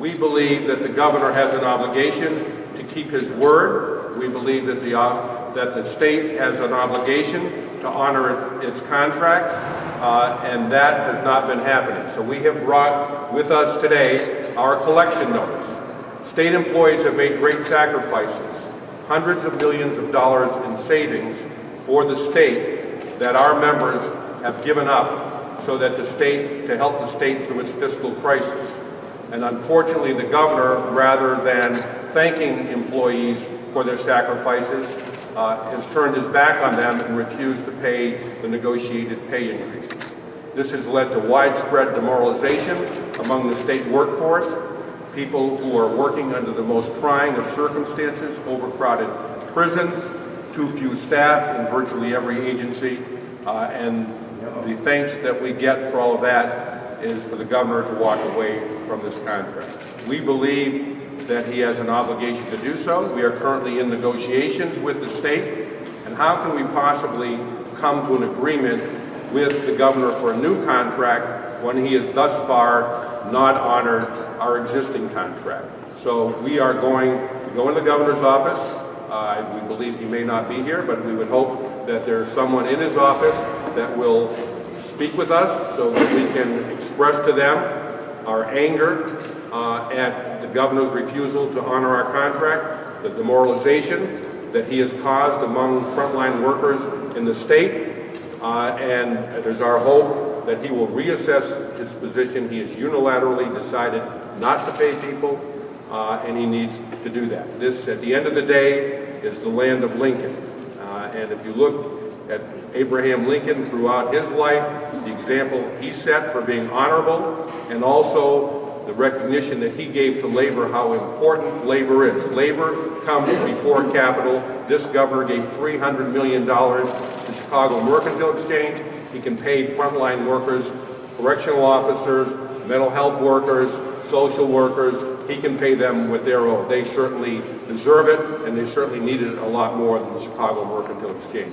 We believe that the governor has an obligation to keep his word. We believe that the state has an obligation to honor its contract, and that has not been happening. So we have brought with us today our collection notice. State employees have made great sacrifices, hundreds of millions of dollars in savings for the state that our members have given up so that to help the state through its fiscal crisis. And unfortunately, the governor, rather than thanking employees for their sacrifices, has turned his back on them and refused to pay the negotiated pay increases. This has led to widespread demoralization among the state workforce, people who are working under the most trying of circumstances, overcrowded prisons, too few staff in virtually every agency, and the thanks that we get for all of that is for the governor to walk away from this contract. We believe that he has an obligation to do so. We are currently in negotiations with the state, and how can we possibly come to an agreement with the governor for a new contract when he has thus far not honored our existing contract? So we are going to go in the governor's office. We believe he may not be here, but we would hope that there's someone in his office that will speak with us so that we can express to them our anger at the governor's refusal to honor our contract, the demoralization that he has caused among frontline workers in the state, and it is our hope that he will reassess his position. He has unilaterally decided not to pay people, and he needs to do that. This, at the end of the day, is the land of Lincoln. And if you look at Abraham Lincoln throughout his life, the example he set for being honorable, and also the recognition that he gave to labor, how important labor is. Labor comes before capital. This governor gave $300 million to Chicago Mercantile Exchange. He can pay frontline workers, correctional officers, mental health workers, social workers. He can pay them with their own. They certainly deserve it, and they certainly need it a lot more than the Chicago Mercantile Exchange.